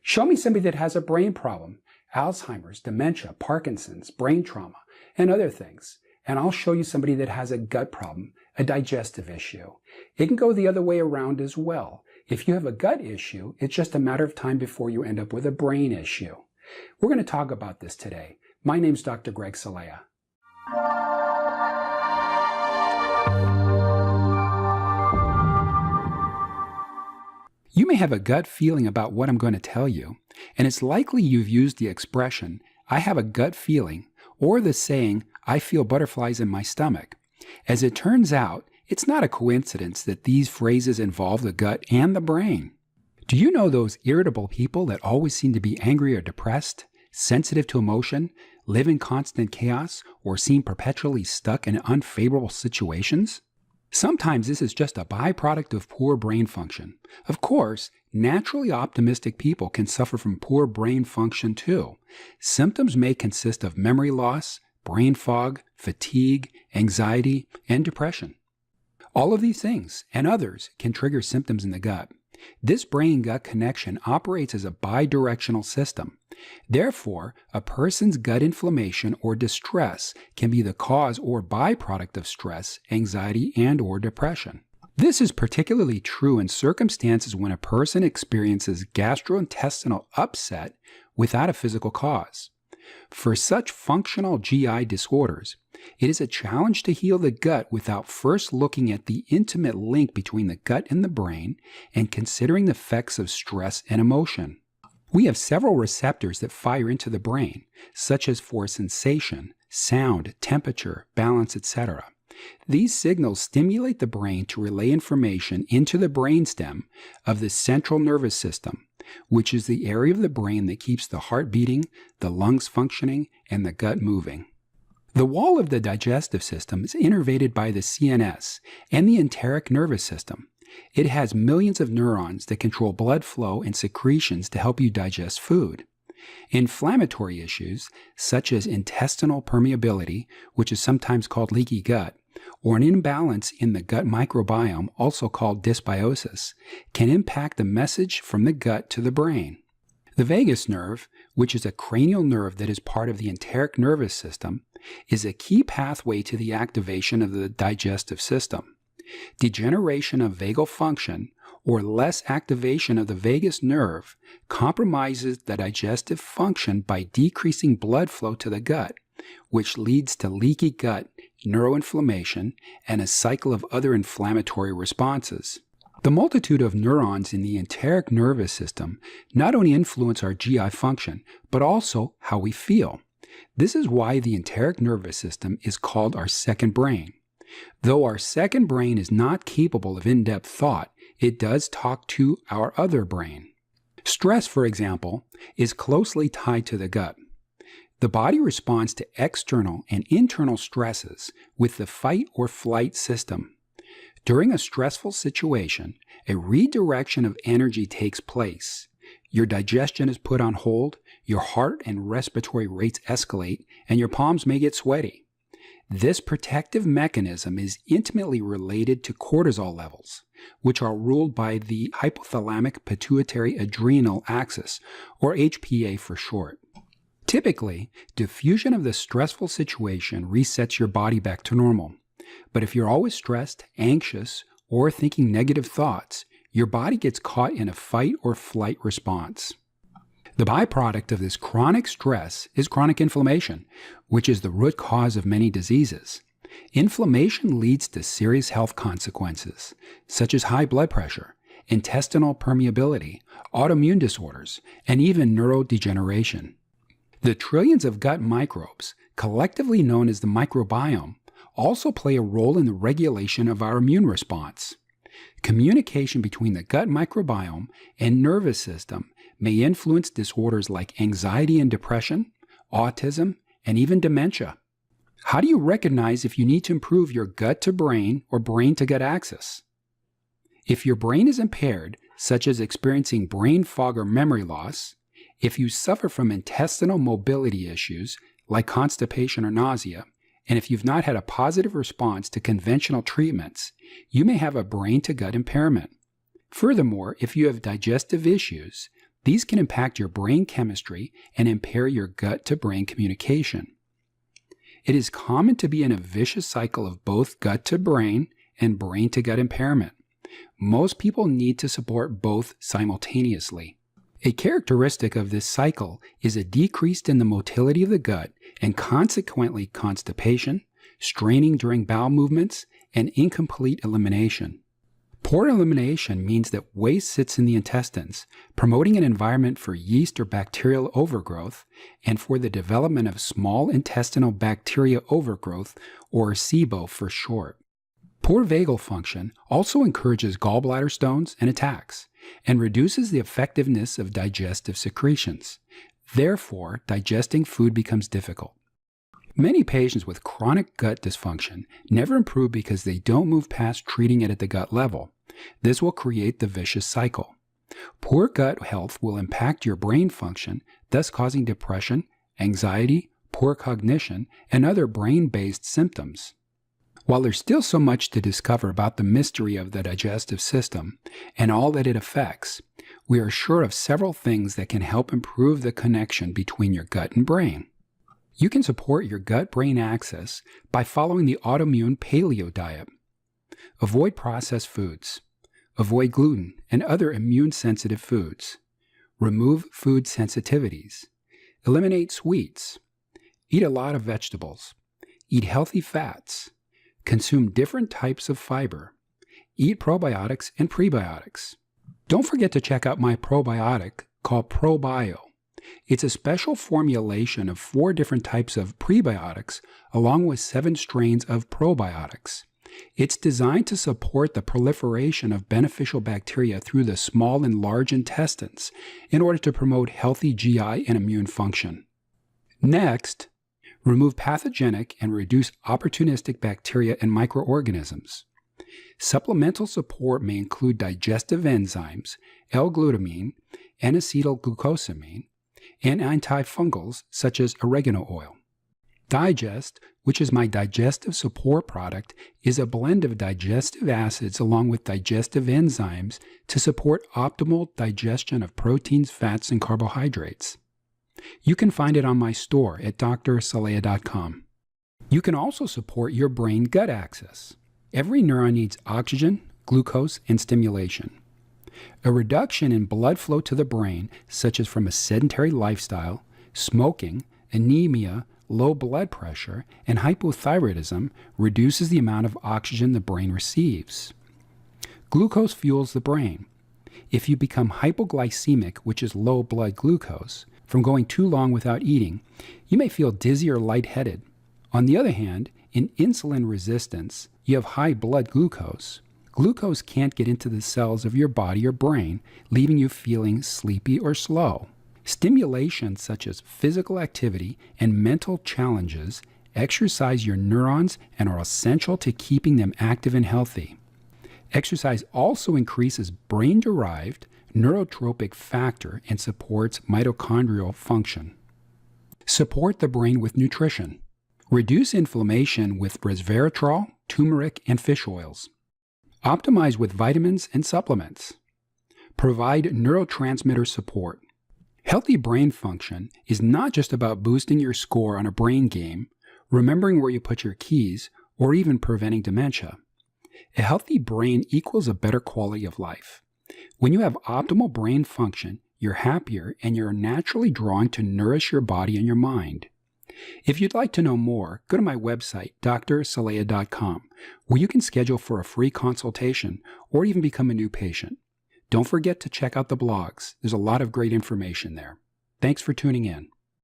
Show me somebody that has a brain problem, Alzheimer's, dementia, Parkinson's, brain trauma, and other things. And I'll show you somebody that has a gut problem, a digestive issue. It can go the other way around as well. If you have a gut issue, it's just a matter of time before you end up with a brain issue. We're going to talk about this today. My name's Dr. Greg Celaya. You may have a gut feeling about what I'm going to tell you, and it's likely you've used the expression, I have a gut feeling, or the saying, I feel butterflies in my stomach. As it turns out, it's not a coincidence that these phrases involve the gut and the brain. Do you know those irritable people that always seem to be angry or depressed, sensitive to emotion, live in constant chaos, or seem perpetually stuck in unfavorable situations? Sometimes this is just a byproduct of poor brain function. Of course, naturally optimistic people can suffer from poor brain function too. Symptoms may consist of memory loss, brain fog, fatigue, anxiety, and depression. All of these things and others can trigger symptoms in the gut. This brain-gut connection operates as a bidirectional system. Therefore, a person's gut inflammation or distress can be the cause or byproduct of stress, anxiety, and/or depression. This is particularly true in circumstances when a person experiences gastrointestinal upset without a physical cause. For such functional GI disorders, it is a challenge to heal the gut without first looking at the intimate link between the gut and the brain and considering the effects of stress and emotion. We have several receptors that fire into the brain, such as for sensation, sound, temperature, balance, etc. These signals stimulate the brain to relay information into the brainstem of the central nervous system, which is the area of the brain that keeps the heart beating, the lungs functioning, and the gut moving. The wall of the digestive system is innervated by the CNS and the enteric nervous system. It has millions of neurons that control blood flow and secretions to help you digest food. Inflammatory issues, such as intestinal permeability, which is sometimes called leaky gut, or an imbalance in the gut microbiome, also called dysbiosis, can impact the message from the gut to the brain. The vagus nerve, which is a cranial nerve that is part of the enteric nervous system, is a key pathway to the activation of the digestive system. Degeneration of vagal function, or less activation of the vagus nerve, compromises the digestive function by decreasing blood flow to the gut, which leads to leaky gut, neuroinflammation, and a cycle of other inflammatory responses. The multitude of neurons in the enteric nervous system not only influence our GI function, but also how we feel. This is why the enteric nervous system is called our second brain. Though our second brain is not capable of in-depth thought, it does talk to our other brain. Stress, for example, is closely tied to the gut. The body responds to external and internal stresses with the fight or flight system. During a stressful situation, a redirection of energy takes place. Your digestion is put on hold, your heart and respiratory rates escalate, and your palms may get sweaty. This protective mechanism is intimately related to cortisol levels, which are ruled by the hypothalamic pituitary adrenal axis, or HPA for short. Typically, diffusion of the stressful situation resets your body back to normal. But if you're always stressed, anxious, or thinking negative thoughts, your body gets caught in a fight or flight response. The byproduct of this chronic stress is chronic inflammation, which is the root cause of many diseases. Inflammation leads to serious health consequences, such as high blood pressure, intestinal permeability, autoimmune disorders, and even neurodegeneration. The trillions of gut microbes, collectively known as the microbiome, also play a role in the regulation of our immune response. Communication between the gut microbiome and nervous system may influence disorders like anxiety and depression, autism, and even dementia. How do you recognize if you need to improve your gut to brain or brain to gut axis? If your brain is impaired, such as experiencing brain fog or memory loss, if you suffer from intestinal mobility issues like constipation or nausea, and if you've not had a positive response to conventional treatments, you may have a brain to gut impairment. Furthermore, if you have digestive issues, These can impact your brain chemistry and impair your gut-to-brain communication. It is common to be in a vicious cycle of both gut-to-brain and brain-to-gut impairment. Most people need to support both simultaneously. A characteristic of this cycle is a decrease in the motility of the gut and consequently constipation, straining during bowel movements, and incomplete elimination. Poor elimination means that waste sits in the intestines, promoting an environment for yeast or bacterial overgrowth and for the development of small intestinal bacteria overgrowth, or SIBO for short. Poor vagal function also encourages gallbladder stones and attacks, and reduces the effectiveness of digestive secretions. Therefore, digesting food becomes difficult. Many patients with chronic gut dysfunction never improve because they don't move past treating it at the gut level. This will create the vicious cycle. Poor gut health will impact your brain function, thus causing depression, anxiety, poor cognition, and other brain-based symptoms. While there's still so much to discover about the mystery of the digestive system and all that it affects, we are sure of several things that can help improve the connection between your gut and brain. You can support your gut-brain axis by following the Autoimmune Paleo diet. Avoid processed foods. Avoid gluten and other immune-sensitive foods. Remove food sensitivities. Eliminate sweets. Eat a lot of vegetables. Eat healthy fats. Consume different types of fiber. Eat probiotics and prebiotics. Don't forget to check out my probiotic called ProBio. It's a special formulation of 4 different types of prebiotics along with 7 strains of probiotics. It's designed to support the proliferation of beneficial bacteria through the small and large intestines in order to promote healthy GI and immune function. Next, remove pathogenic and reduce opportunistic bacteria and microorganisms. Supplemental support may include digestive enzymes, L-glutamine, N-acetylglucosamine, and antifungals such as oregano oil. Digest, which is my digestive support product, is a blend of digestive acids along with digestive enzymes to support optimal digestion of proteins, fats, and carbohydrates. You can find it on my store at drcelaya.com. You can also support your brain-gut axis. Every neuron needs oxygen, glucose, and stimulation. A reduction in blood flow to the brain, such as from a sedentary lifestyle, smoking, anemia, low blood pressure, and hypothyroidism, reduces the amount of oxygen the brain receives. Glucose fuels the brain. If you become hypoglycemic, which is low blood glucose, from going too long without eating, you may feel dizzy or lightheaded. On the other hand, in insulin resistance, you have high blood glucose. Glucose can't get into the cells of your body or brain, leaving you feeling sleepy or slow. Stimulation such as physical activity and mental challenges exercise your neurons and are essential to keeping them active and healthy. Exercise also increases brain-derived neurotropic factor and supports mitochondrial function. Support the brain with nutrition. Reduce inflammation with resveratrol, turmeric, and fish oils. Optimize with vitamins and supplements. Provide neurotransmitter support. Healthy brain function is not just about boosting your score on a brain game, remembering where you put your keys, or even preventing dementia. A healthy brain equals a better quality of life. When you have optimal brain function, you're happier and you're naturally drawn to nourish your body and your mind. If you'd like to know more, go to my website, drcelaya.com, where you can schedule for a free consultation or even become a new patient. Don't forget to check out the blogs. There's a lot of great information there. Thanks for tuning in.